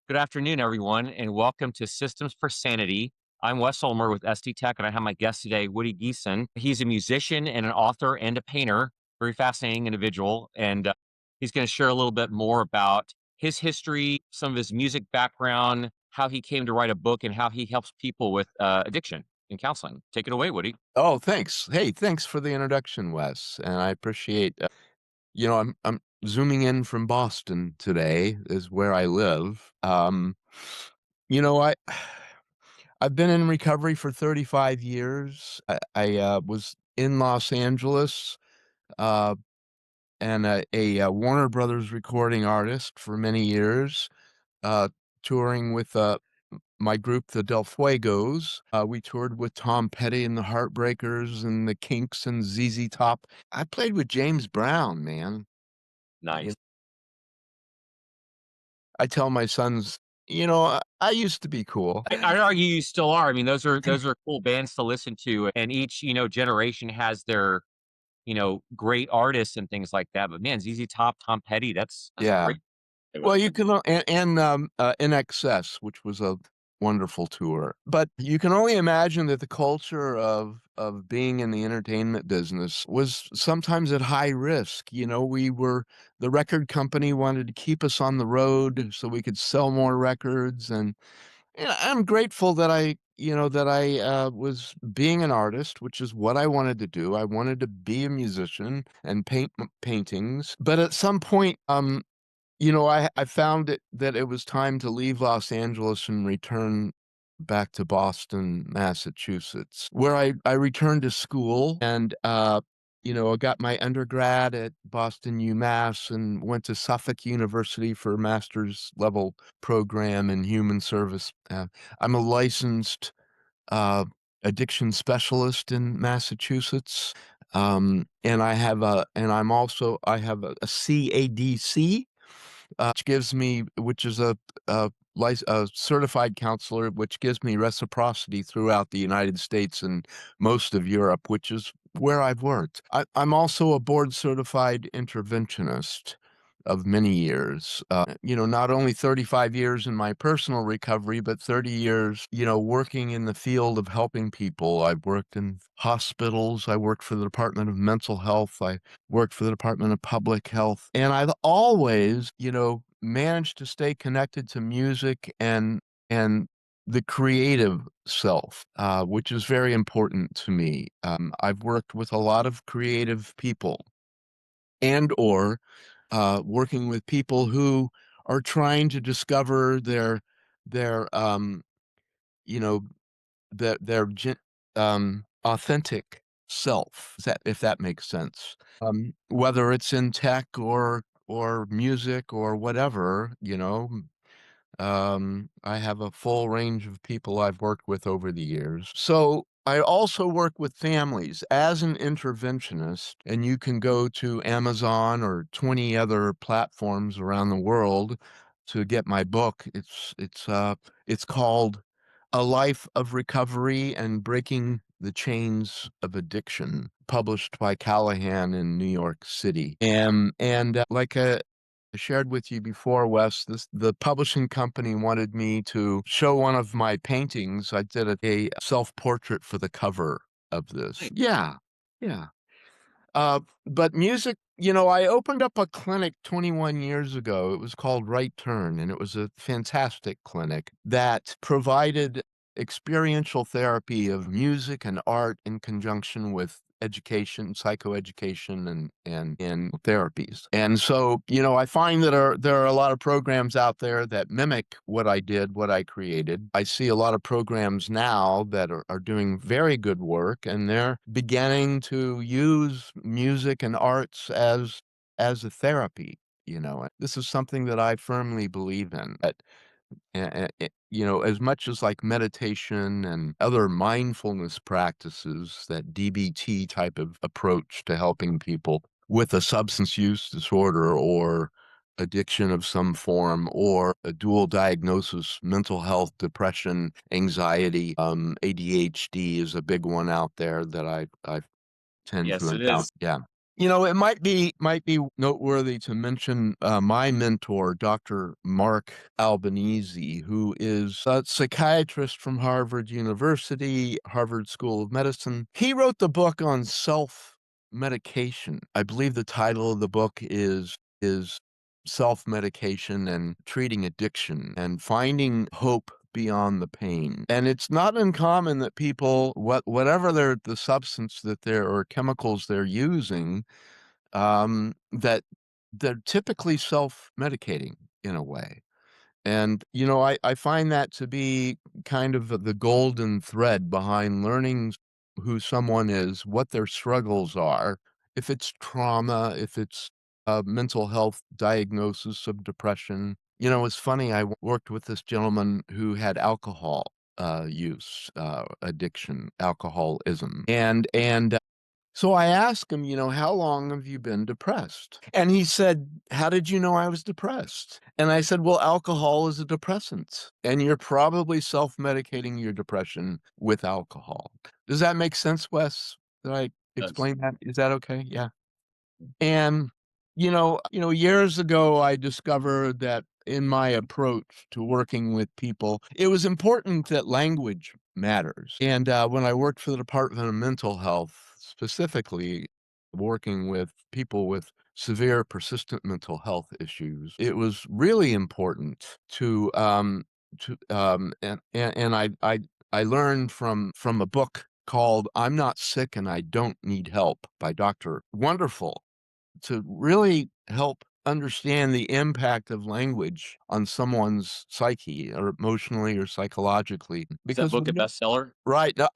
Good afternoon, everyone, and welcome to Systems for Sanity. I'm Wes Ulmer with SD Tech, and I have my guest today, Woody Giessmann. He's a musician and an author and a painter, very fascinating individual. And he's going to share a little bit more about his history, some of his music background, how he came to write a book, and how he helps people with addiction and counseling. Take it away, Woody. Oh, thanks. Hey, thanks for the introduction, Wes. And I appreciate, I'm zooming in from Boston today, is where I live. You know, I I've been in recovery for 35 years. I was in Los Angeles, uh, and a Warner Brothers recording artist for many years, uh, touring with my group, the Del Fuegos. We toured with Tom Petty and the Heartbreakers and the Kinks and ZZ Top. I played with James Brown, man. You Nice. I tell my sons, I used to be cool. I'd argue you still are. I mean, those are cool bands to listen to, and each generation has their great artists and things like that. But man, ZZ Top, Tom Petty, that's Yeah. great. Well, you can INXS, which was a wonderful tour. But you can only imagine that the culture of being in the entertainment business was sometimes at high risk. The record company wanted to keep us on the road so we could sell more records, and I'm grateful that I was being an artist, which is what I wanted to do. I wanted to be a musician and paint paintings. But at some point, I found that it was time to leave Los Angeles and return back to Boston, Massachusetts, where I returned to school and, I got my undergrad at Boston UMass and went to Suffolk University for a master's level program in human service. I'm a licensed uh, addiction specialist in Massachusetts. I have a CADC, which is a certified counselor, which gives me reciprocity throughout the United States and most of Europe, which is where I've worked. I'm also a board certified interventionist of many years. Not only 35 years in my personal recovery, but 30 years, working in the field of helping people. I've worked in hospitals. I worked for the Department of Mental Health. I worked for the Department of Public Health. And I've always, managed to stay connected to music and the creative self, which is very important to me. I've worked with a lot of creative people and or working with people who are trying to discover their you know authentic self, if that makes sense. Whether it's in tech or music or whatever, I have a full range of people I've worked with over the years. So I also work with families as an interventionist, and you can go to Amazon or 20 other platforms around the world to get my book. It's called A Life of Recovery and Breaking the Chains of Addiction, published by Callahan in New York City. And I shared with you before, Wes, the publishing company wanted me to show one of my paintings. I did a self-portrait for the cover of this. Yeah, yeah. But music, I opened up a clinic 21 years ago. It was called Right Turn, and it was a fantastic clinic that provided experiential therapy of music and art in conjunction with education, psychoeducation, and therapies. And so, I find that there are a lot of programs out there that mimic what I did, what I created. I see a lot of programs now that are doing very good work, and they're beginning to use music and arts as a therapy. This is something that I firmly believe in. That as much as like meditation and other mindfulness practices, that DBT type of approach to helping people with a substance use disorder or addiction of some form or a dual diagnosis, mental health, depression, anxiety, ADHD is a big one out there that I tend to Yes, it encounter. is. Yeah. It might be noteworthy to mention my mentor, Dr. Mark Albanese, who is a psychiatrist from Harvard University, Harvard School of Medicine. He wrote the book on self-medication. I believe the title of the book is Self-Medication and Treating Addiction and Finding Hope Beyond the Pain. And it's not uncommon that people, whatever the substance that they're or chemicals they're using, that they're typically self-medicating in a way. And, I find that to be kind of the golden thread behind learning who someone is, what their struggles are, if it's trauma, if it's a mental health diagnosis of depression. It's funny, worked with this gentleman who had alcohol use addiction, alcoholism. And so I asked him, how long have you been depressed? And he said, how did you know I was depressed? And I said, well, alcohol is a depressant, and you're probably self-medicating your depression with alcohol. Does that make sense, Wes? Did I Does. explain that? Is that okay? Yeah. And, years ago, I discovered that in my approach to working with people, it was important that language matters. And when I worked for the Department of Mental Health, specifically working with people with severe persistent mental health issues, it was really important and I learned from a book called I'm Not Sick and I Don't Need Help by Dr. Wonderful, to really help understand the impact of language on someone's psyche or emotionally or psychologically Is that because book a bestseller? right. No,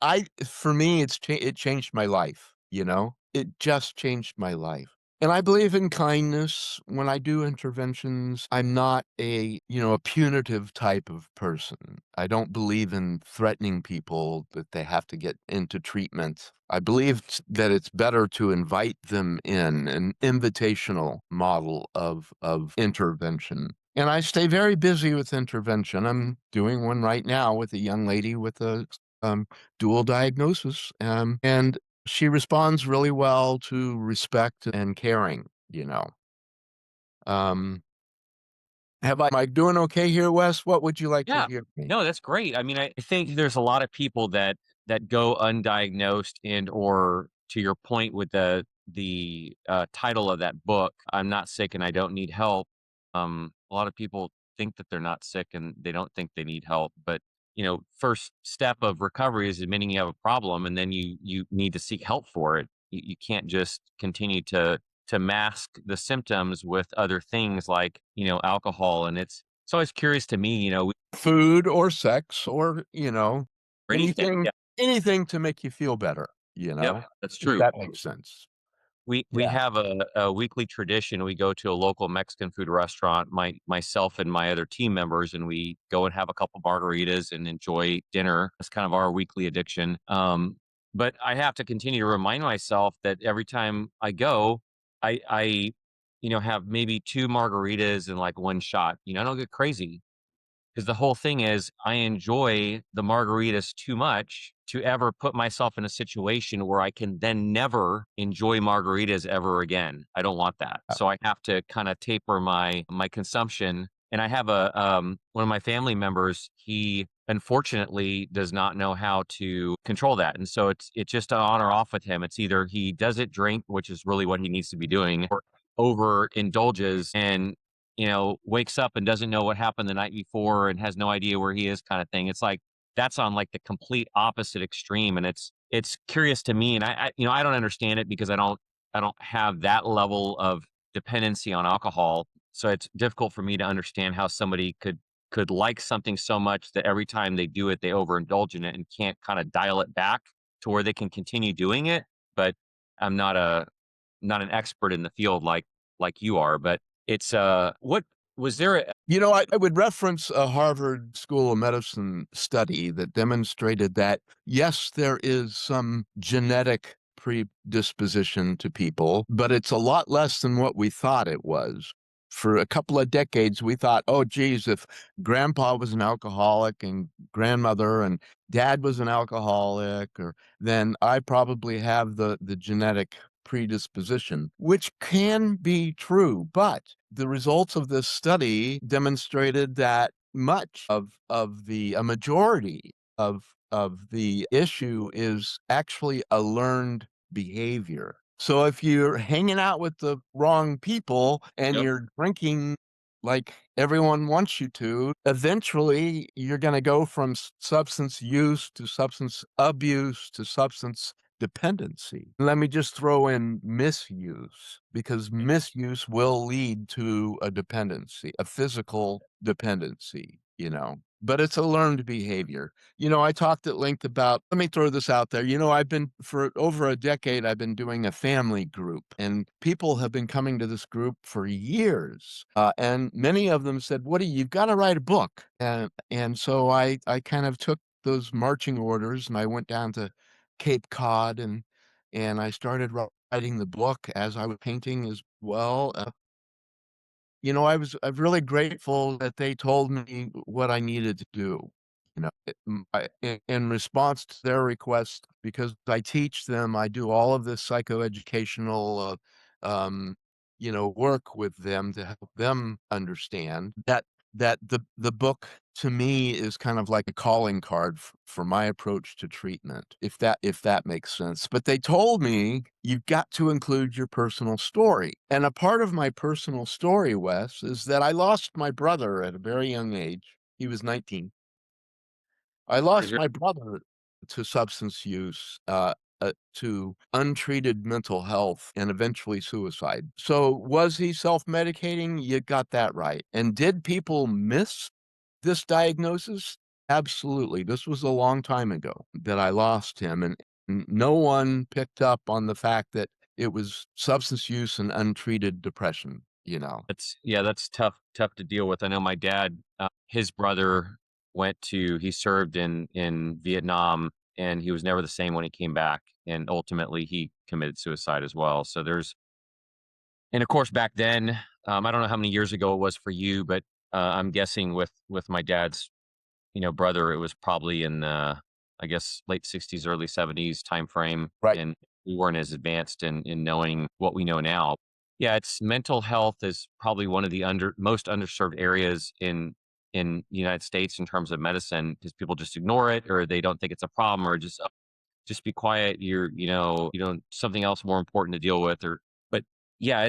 for me, it changed my life, you know? It just changed my life. And I believe in kindness. When I do interventions, I'm not a punitive type of person. I don't believe in threatening people that they have to get into treatment. I believe that it's better to invite them in, an invitational model of intervention. And I stay very busy with intervention. I'm doing one right now with a young lady with a dual diagnosis. And she responds really well to respect and caring. Um, am I doing okay here, Wes? What would you like to Yeah. hear from me? No, that's great. I mean, I think there's a lot of people that go undiagnosed and or to your point with the title of that book, I'm not sick and I don't need help. A lot of people think that they're not sick and they don't think they need help, but first step of recovery is admitting you have a problem and then you need to seek help for it. You can't just continue to mask the symptoms with other things like, alcohol. And it's always curious to me, Food or sex or, or anything. anything Yeah. anything to make you feel better, Yep. That's if true. that makes sense. We Yeah. have a weekly tradition. We go to a local Mexican food restaurant, myself and my other team members, and we go and have a couple margaritas and enjoy dinner. It's kind of our weekly addiction. But I have to continue to remind myself that every time I go, I have maybe two margaritas and like one shot. I don't get crazy. Because the whole thing is I enjoy the margaritas too much to ever put myself in a situation where I can then never enjoy margaritas ever again. I don't want that. So I have to kind of taper my consumption. And I have one of my family members, he unfortunately does not know how to control that. And so it's just an on or off with him. It's either he doesn't drink, which is really what he needs to be doing, or overindulges and wakes up and doesn't know what happened the night before and has no idea where he is kind of thing. It's like that's on like the complete opposite extreme. And it's curious to me. And I don't understand it because I don't have that level of dependency on alcohol. So it's difficult for me to understand how somebody could like something so much that every time they do it, they overindulge in it and can't kind of dial it back to where they can continue doing it. But I'm not an expert in the field like you are, but it's what was there a I would reference a Harvard School of Medicine study that demonstrated that, yes, there is some genetic predisposition to people, but it's a lot less than what we thought it was. For a couple of decades, we thought, oh, geez, if grandpa was an alcoholic and grandmother and dad was an alcoholic, then I probably have the genetic predisposition, which can be true, but the results of this study demonstrated that much of the a majority of the issue is actually a learned behavior. So if you're hanging out with the wrong people and Yep. you're drinking like everyone wants you to, eventually you're going to go from substance use to substance abuse to substance dependency. Let me just throw in misuse, because misuse will lead to a dependency, a physical dependency, but it's a learned behavior. I talked at length about, let me throw this out there. I've been, for over a decade, I've been doing a family group, and people have been coming to this group for years. And many of them said, Woody, you've got to write a book. And so I kind of took those marching orders and I went down to Cape Cod and I started writing the book as I was painting as well. I'm really grateful that they told me what I needed to do, in response to their request, because I teach them, I do all of this psychoeducational, work with them to help them understand that the book to me is kind of like a calling card for my approach to treatment, if that makes sense. But they told me you've got to include your personal story. And a part of my personal story, Wes, is that I lost my brother at a very young age. He was 19. I lost my brother to substance use, to untreated mental health, and eventually suicide. So was he self-medicating? You got that right. And did people miss this diagnosis? Absolutely. This was a long time ago that I lost him, and no one picked up on the fact that it was substance use and untreated depression. That's tough to deal with. I know my dad, his brother he served in Vietnam, and he was never the same when he came back. And ultimately he committed suicide as well. And of course back then, I don't know how many years ago it was for you, but I'm guessing with my dad's, brother, it was probably in I guess late 60s, early 70s time frame. Right. And we weren't as advanced in knowing what we know now. Yeah, it's mental health is probably one of the most underserved areas in the United States in terms of medicine, because people just ignore it, or they don't think it's a problem, or just be quiet. You don't something else more important to deal with. Or but yeah,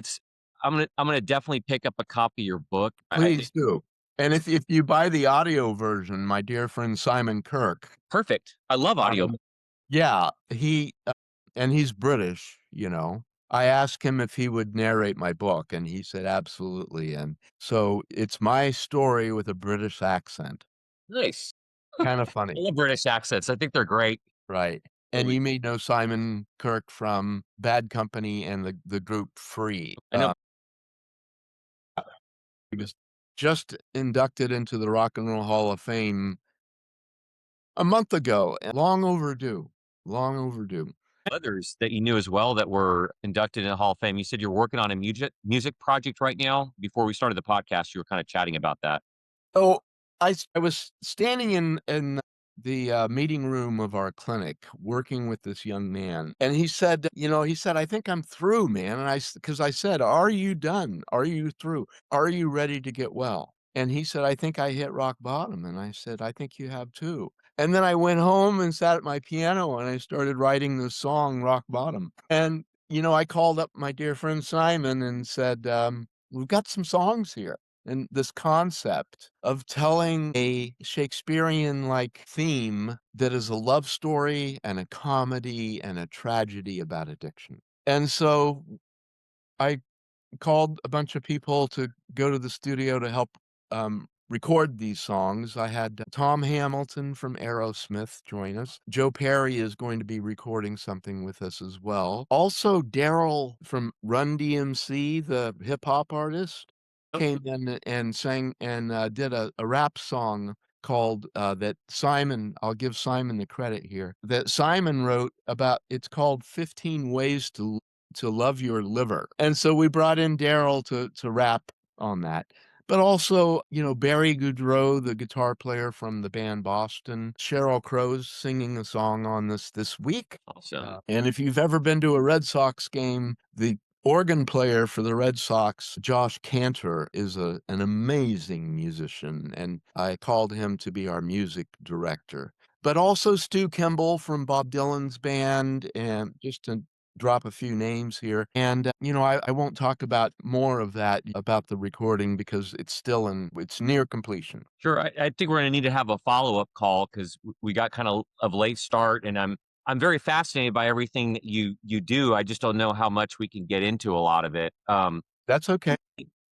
I'm gonna definitely pick up a copy of your book. I think Please do. And if you buy the audio version, my dear friend Simon Kirk, perfect. I love audio. um, yeah, and he's British. I asked him if he would narrate my book, and he said absolutely. And so it's my story with a British accent. Nice. Kind of I funny, love British accents. I think they're great. right? And you may know Simon Kirk from Bad Company and the group Free. I know. He was just inducted into the Rock and Roll Hall of Fame a month ago, and long overdue, long overdue. Others that you knew as well that were inducted in the Hall of Fame. You said you're working on a music project right now. Before we started the podcast, you were kind of chatting about that. So I was standing in the meeting room of our clinic working with this young man, and he said, I think I'm through, man. And because I said, are you done? Are you through? Are you ready to get well? And he said, I think I hit rock bottom. And I said, I think you have too. And then I went home and sat at my piano and I started writing the song Rock Bottom. And, I called up my dear friend Simon and said, we've got some songs here. And this concept of telling a Shakespearean-like theme that is a love story and a comedy and a tragedy about addiction. And so I called a bunch of people to go to the studio to help record these songs. I had Tom Hamilton from Aerosmith join us. Joe Perry is going to be recording something with us as well. Also, Daryl from Run DMC, the hip hop artist, came in and sang and did a rap song called that Simon, I'll give Simon the credit here, that Simon wrote about. It's called 15 Ways to Love Your Liver. And so we brought in Daryl to rap on that. but also, Barry Goudreau, the guitar player from the band Boston. Sheryl Crow's singing a song on this week. Awesome. And if you've ever been to a Red Sox game, the organ player for the Red Sox, Josh Cantor, is an amazing musician, and I called him to be our music director. But also Stu Kimball from Bob Dylan's band, and just to drop a few names here. And, I won't talk about more of that about the recording because it's near completion. Sure. I think we're going to need to have a follow-up call because we got kind of late start, and I'm very fascinated by everything that you do. I just don't know how much we can get into a lot of it. That's okay.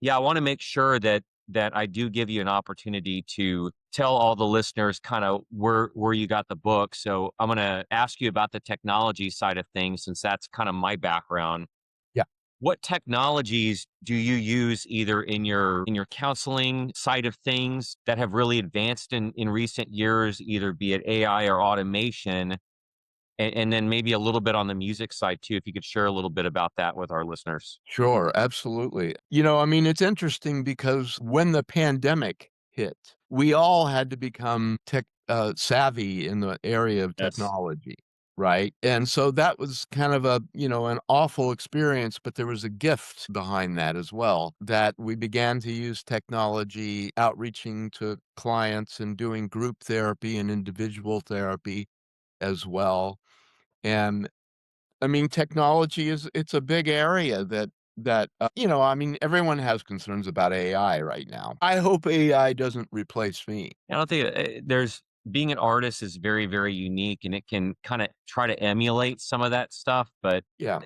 Yeah, I want to make sure that I do give you an opportunity to tell all the listeners kind of where you got the book. So I'm going to ask you about the technology side of things since that's kind of my background. Yeah. What technologies do you use either in your counseling side of things that have really advanced in recent years, either be it AI or automation? And then maybe a little bit on the music side too, if you could share a little bit about that with our listeners. Sure, absolutely. It's interesting because when the pandemic hit, we all had to become tech savvy in the area of Yes. technology, right? And so that was kind of an awful experience, but there was a gift behind that as well, that we began to use technology outreaching to clients and doing group therapy and individual therapy as well. And technology it's a big area everyone has concerns about AI right now. I hope AI doesn't replace me. I don't think there's being an artist is very, very unique and it can kind of try to emulate some of that stuff, but Yeah,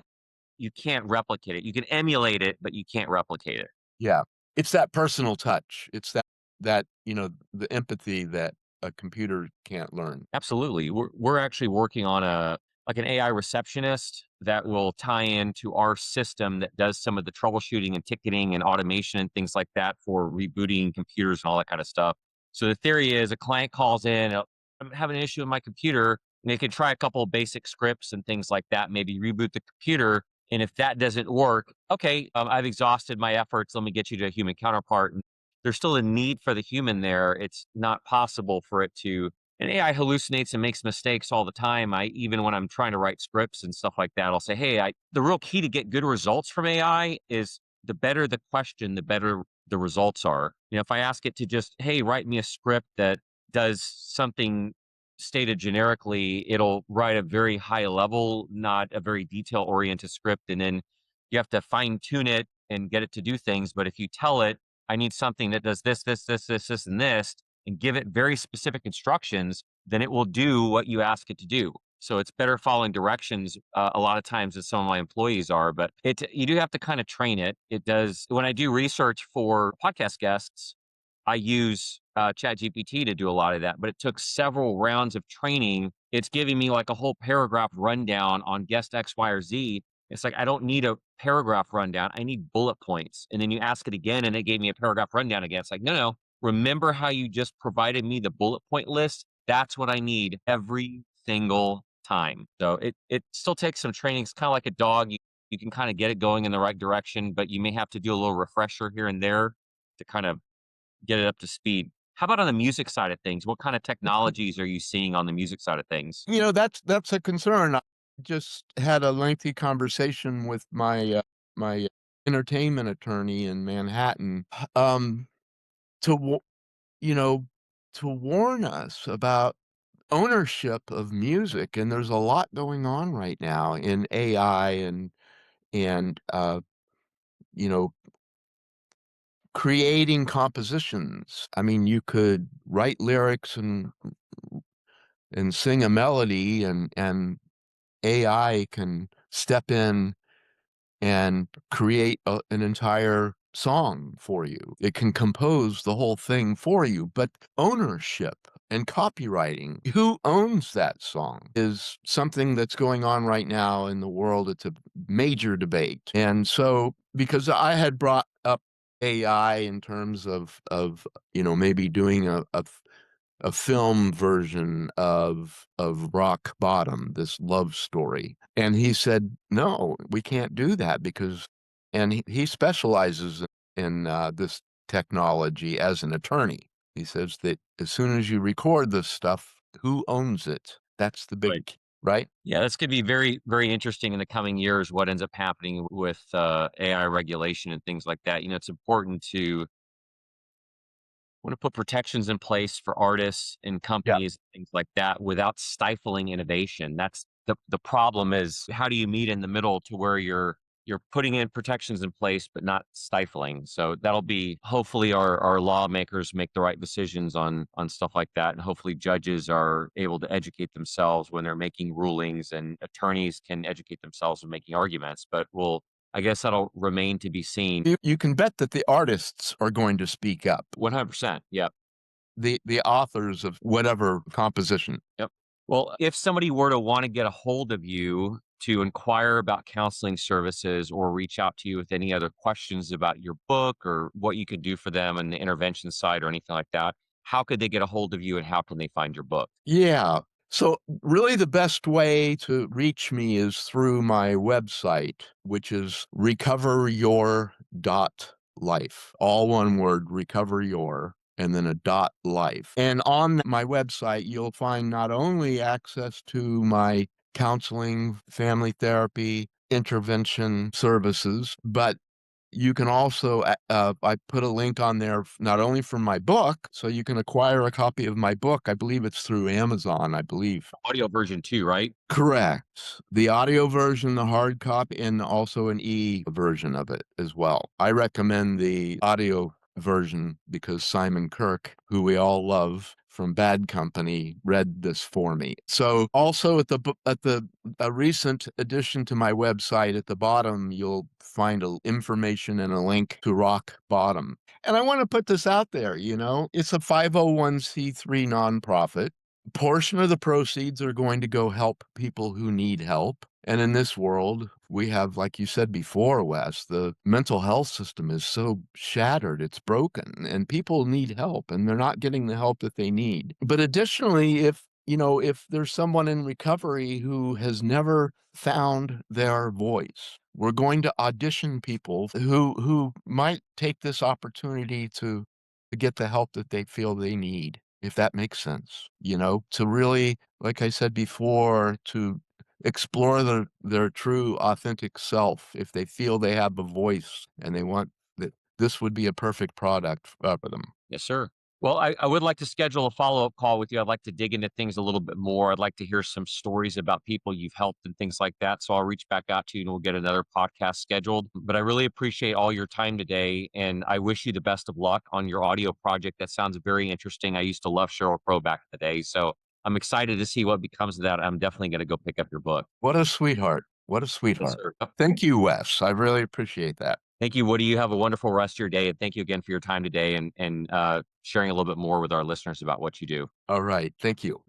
you can't replicate it. You can emulate it, but you can't replicate it. yeah. It's that personal touch. It's the empathy that a computer can't learn. Absolutely. We're actually working on a like an AI receptionist that will tie into our system that does some of the troubleshooting and ticketing and automation and things like that for rebooting computers and all that kind of stuff. So the theory is a client calls in, I'm having an issue with my computer, and they can try a couple of basic scripts and things like that, maybe reboot the computer. And if that doesn't work, okay, I've exhausted my efforts. Let me get you to a human counterpart. And there's still a need for the human there. It's not possible for it to and AI hallucinates and makes mistakes all the time. Even when I'm trying to write scripts and stuff like that, I'll say, "Hey, the real key to get good results from AI is the better the question, the better the results are." If I ask it to just, "Hey, write me a script that does something stated generically," it'll write a very high level, not a very detail oriented script, and then you have to fine tune it and get it to do things. But if you tell it, "I need something that does this, this, this, this, this, and this," and give it very specific instructions, then it will do what you ask it to do. So it's better following directions a lot of times than some of my employees are. But you do have to kind of train it. It does. When I do research for podcast guests, I use ChatGPT to do a lot of that. But it took several rounds of training. It's giving me like a whole paragraph rundown on guest X, Y, or Z. It's like I don't need a paragraph rundown. I need bullet points. And then you ask it again, and it gave me a paragraph rundown again. It's like, no, no, remember how you just provided me the bullet point list? That's what I need every single time. So it still takes some training. It's kind of like a dog. You can kind of get it going in the right direction, but you may have to do a little refresher here and there to kind of get it up to speed. How about on the music side of things? What kind of technologies are you seeing on the music side of things? That's a concern. I just had a lengthy conversation with my entertainment attorney in Manhattan, um, to wa you know, to warn us about ownership of music, and there's a lot going on right now in AI and you know, creating compositions. I mean, you could write lyrics and sing a melody and AI can step in and create an entire song for you. It can compose the whole thing for you, but ownership and copywriting, who owns that song, is something that's going on right now in the world. It's a major debate. And so, because I had brought up AI in terms of maybe doing a film version of Rock Bottom, this love story. And he said, "No, we can't do that because," and he specializes in this technology as an attorney. He says that as soon as you record this stuff, who owns it? That's the Right. big, right? Yeah, that's going to be very, very interesting in the coming years. What ends up happening with AI regulation and things like that. It's important to want to put protections in place for artists and Yeah. companies, things like that, without stifling innovation. That's the problem is how do you meet in the middle to where you're putting in protections in place but not stifling. So that'll be hopefully our lawmakers make the right decisions on stuff like that. And hopefully judges are able to educate themselves when they're making rulings and attorneys can educate themselves when making arguments. But I guess that'll remain to be seen. You can bet that the artists are going to speak up, 100%. Yeah. the authors of whatever composition. Yep. Well, if somebody were to want to get a hold of you to inquire about counseling services or reach out to you with any other questions about your book or what you could do for them on the intervention side or anything like that, how could they get a hold of you and how can they find your book? Yeah. So really the best way to reach me is through my website, which is recoveryour.life. All one word, recoveryour, and then a dot life. And on my website, you'll find not only access to my counseling, family therapy, intervention services, but you can also, I put a link on there not only for my book, so you can acquire a copy of my book. I believe it's through Amazon, I believe. Audio version too, right? Correct. The audio version, the hard copy, and also an e version of it as well. I recommend the audio version because Simon Kirk, who we all love from Bad Company, read this for me. So also at the a recent addition to my website at the bottom, you'll find information and a link to Rock Bottom. And I want to put this out there, it's a 501c3 nonprofit. Portion of the proceeds are going to go help people who need help. And in this world, we have, like you said before, Wes, the mental health system is so shattered, it's broken, and people need help, and they're not getting the help that they need. But additionally, if there's someone in recovery who has never found their voice, we're going to audition people who might take this opportunity to get the help that they feel they need, if that makes sense, to really, like I said before, to explore their true authentic self if they feel they have a voice and they want that this would be a perfect product for them. Yes, sir. Well, I would like to schedule a follow-up call with you. I'd like to dig into things a little bit more. I'd like to hear some stories about people you've helped and things like that. So I'll reach back out to you and we'll get another podcast scheduled. But I really appreciate all your time today. And I wish you the best of luck on your audio project. That sounds very interesting. I used to love Cheryl Crow back in the day. So I'm excited to see what becomes of that. I'm definitely going to go pick up your book. What a sweetheart. What a Yes, sweetheart. sir. Thank you, Wes. I really appreciate that. Thank you, Woody. You have a wonderful rest of your day. And thank you again for your time today and sharing a little bit more with our listeners about what you do. All right. Thank you.